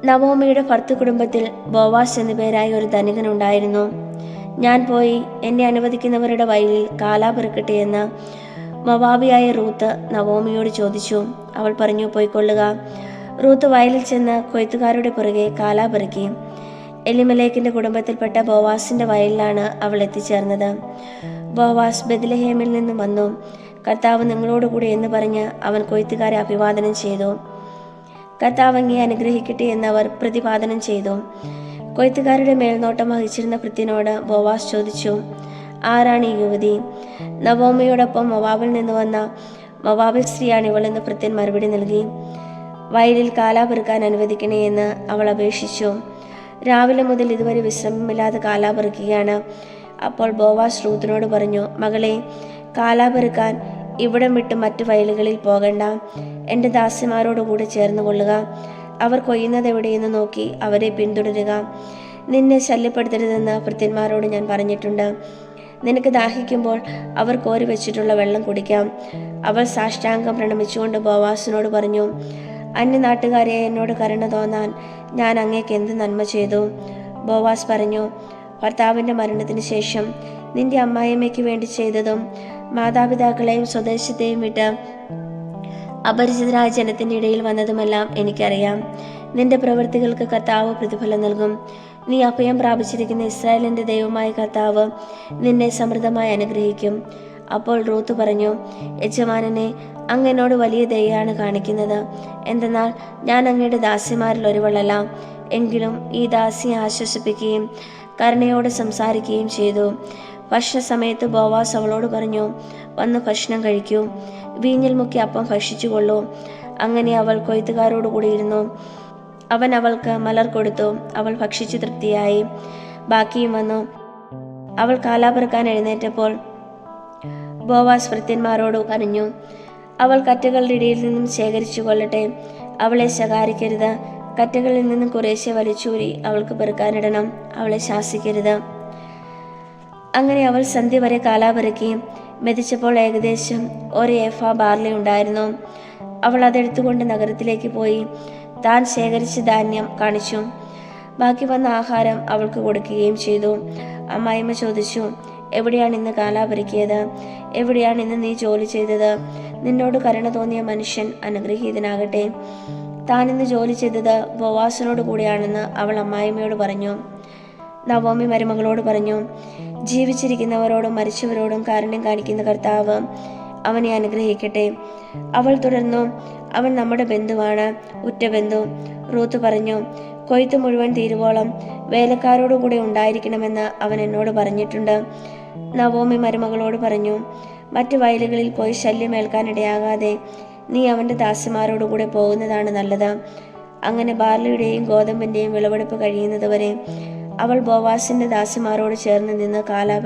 നവോമിയുടെ ഭർത്തു കുടുംബത്തിൽ ബോവാസ് എന്നു പേരായ ഒരു ധനികനുണ്ടായിരുന്നു. ഞാൻ പോയി എന്നെ അനുവദിക്കുന്നവരുടെ വയലിൽ കാലാ പെറുക്കട്ടെ എന്ന് മൊവാബിയായ റൂത്ത് നവോമിയോട് ചോദിച്ചു. അവൾ പറഞ്ഞു, പോയിക്കൊള്ളുക. റൂത്ത് വയലിൽ ചെന്ന് കൊയ്ത്തുകാരുടെ പുറകെ കാലാ പെറുക്കി. എലിമലേക്കിന്റെ കുടുംബത്തിൽപ്പെട്ട ബോവാസിന്റെ വയലിലാണ് അവൾ എത്തിച്ചേർന്നത്. ബോവാസ് ബെത്ലഹേമിൽ നിന്ന് വന്നു. കർത്താവ് നിങ്ങളോടുകൂടി എന്ന് പറഞ്ഞ് അവൻ കൊയ്ത്തുകാരെ അഭിവാദനം ചെയ്തു. കർത്താവ് അങ്ങയെ അനുഗ്രഹിക്കട്ടെ എന്നവർ പ്രതിപാദനം ചെയ്തു. കൊയ്ത്തുകാരുടെ മേൽനോട്ടം വഹിച്ചിരുന്ന ഭൃത്യനോട് ബോവാസ് ചോദിച്ചു, ആരാണ് ഈ യുവതി? നവോമിയോടൊപ്പം മൊവാബിൽ നിന്ന് വന്ന മൊവാബിൽ സ്ത്രീയാണ് ഇവളെന്ന് ഭൃത്യൻ മറുപടി നൽകി. വയലിൽ കാലാ പെറുക്കാൻ അനുവദിക്കണേ എന്ന് അവൾ അപേക്ഷിച്ചു. രാവിലെ മുതൽ ഇതുവരെ വിശ്രമമില്ലാതെ കാലാ പെറുക്കുകയാണ്. അപ്പോൾ ബോവാസ് റൂത്തിനോട് പറഞ്ഞു, മകളെ, കാലാ പെറുക്കാൻ ഇവിടം വിട്ട് മറ്റു വയലുകളിൽ പോകണ്ട. എൻ്റെ ദാസിമാരോടുകൂടെ ചേർന്ന് കൊള്ളുക. അവർ കൊയ്യുന്നത് എവിടെയെന്ന് നോക്കി അവരെ പിന്തുടരുക. നിന്നെ ശല്യപ്പെടുത്തരുതെന്ന് ഭൃത്യന്മാരോട് ഞാൻ പറഞ്ഞിട്ടുണ്ട്. നിനക്ക് ദാഹിക്കുമ്പോൾ അവർ കോരി വെച്ചിട്ടുള്ള വെള്ളം കുടിക്കാം. അവൾ സാഷ്ടാംഗം പ്രണമിച്ചുകൊണ്ട് ബോവാസിനോട് പറഞ്ഞു, അന്യനാട്ടുകാരെ എന്നോട് കരുണ തോന്നാൻ ഞാൻ അങ്ങേക്ക് എന്ത് നന്മ ചെയ്തു? ബോവാസ് പറഞ്ഞു, ഭർത്താവിൻ്റെ മരണത്തിന് ശേഷം നിന്റെ അമ്മായിയമ്മയ്ക്ക് വേണ്ടി ചെയ്തതും മാതാപിതാക്കളെയും സ്വദേശത്തെയും വിട്ട് അപരിചിതരായ ജനത്തിൻ്റെ ഇടയിൽ വന്നതുമെല്ലാം എനിക്കറിയാം. നിന്റെ പ്രവൃത്തികൾക്ക് കർത്താവ് പ്രതിഫലം നൽകും. നീ അഭയം പ്രാപിച്ചിരിക്കുന്ന ഇസ്രായേലിൻ്റെ ദൈവമായ കർത്താവ് നിന്നെ സമൃദ്ധമായി അനുഗ്രഹിക്കും. അപ്പോൾ റൂത്ത് പറഞ്ഞു, യജമാനനെ, അങ്ങ് എന്നോട് വലിയ ദയയാണ് കാണിക്കുന്നത്. എന്തെന്നാൽ ഞാൻ അങ്ങയുടെ ദാസിമാരിൽ ഒരുവളല്ല. എങ്കിലും ഈ ദാസിയെ ആശ്വസിപ്പിക്കുകയും കരുണയോടെ സംസാരിക്കുകയും ചെയ്തു. ഭക്ഷണ സമയത്ത് ബോവാസ് അവളോട് പറഞ്ഞു, വന്ന് ഭക്ഷണം കഴിക്കൂ. വീഞ്ഞിൽ മുക്കി അപ്പം ഭക്ഷിച്ചുകൊള്ളൂ. അങ്ങനെ അവൾ കൊയ്ത്തുകാരോടുകൂടി ഇരുന്നു. അവൻ അവൾക്ക് മലർ കൊടുത്തു. അവൾ ഭക്ഷിച്ചു തൃപ്തിയായി. ബാക്കിയും വന്നു. അവൾ കാലാ പെറുക്കാൻ എഴുന്നേറ്റപ്പോൾ ബോവാസ് ഭൃത്യന്മാരോട് പറഞ്ഞു, അവൾ കറ്റകളുടെ ഇടയിൽ നിന്നും ശേഖരിച്ചു കൊള്ളട്ടെ. അവളെ ശകാരിക്കരുത്. കറ്റകളിൽ നിന്നും കുറേശ്ശെ വലിച്ചൂരി അവൾക്ക് പെറുക്കാനിടണം. അവളെ ശാസിക്കരുത്. അങ്ങനെ അവൾ സന്ധ്യ വരെ കാലാ പെറുക്കി. മെതിച്ചപ്പോൾ ഏകദേശം ഒരു ഏഫാ ബാർലി ഉണ്ടായിരുന്നു. അവൾ അതെടുത്തുകൊണ്ട് നഗരത്തിലേക്ക് പോയി താൻ ശേഖരിച്ച ധാന്യം കാണിച്ചു. ബാക്കി വന്ന ആഹാരം അവൾക്ക് കൊടുക്കുകയും ചെയ്തു. അമ്മായിമ്മ ചോദിച്ചു, എവിടെയാണ് ഇന്ന് കാലാ പെറുക്കിയത്? എവിടെയാണ് ഇന്ന് നീ ജോലി ചെയ്തത്? നിന്നോട് കരുണ തോന്നിയ മനുഷ്യൻ അനുഗ്രഹീതനാകട്ടെ. താൻ ഇന്ന് ജോലി ചെയ്തത് ബോവാസിനോട് കൂടെയാണെന്ന് അവൾ അമ്മായിമ്മയോട് പറഞ്ഞു. നവോമി മരുമകളോട് പറഞ്ഞു, ജീവിച്ചിരിക്കുന്നവരോടും മരിച്ചവരോടും കാരുണ്യം കാണിക്കുന്ന കർത്താവ് അവനെ അനുഗ്രഹിക്കട്ടെ. അവൾ തുടർന്നു, അവൻ നമ്മുടെ ബന്ധുവാണ്, ഉറ്റ ബന്ധു. റൂത്ത് പറഞ്ഞു, കൊയ്ത്ത് മുഴുവൻ തീരുവോളം വേലക്കാരോടുകൂടെ ഉണ്ടായിരിക്കണമെന്ന് അവൻ എന്നോട് പറഞ്ഞിട്ടുണ്ട്. നവോമി മരുമകളോട് പറഞ്ഞു, മറ്റു വയലുകളിൽ പോയി ശല്യമേൽക്കാനിടയാകാതെ നീ അവൻ്റെ ദാസിമാരോടുകൂടെ പോകുന്നതാണ് നല്ലത്. അങ്ങനെ ബാർലിയുടെയും ഗോതമ്പിൻ്റെയും വിളവെടുപ്പ് കഴിയുന്നതുവരെ അവൾ ബോവാസിൻ്റെ ദാസിമാരോട് ചേർന്ന് നിന്ന് കാലാ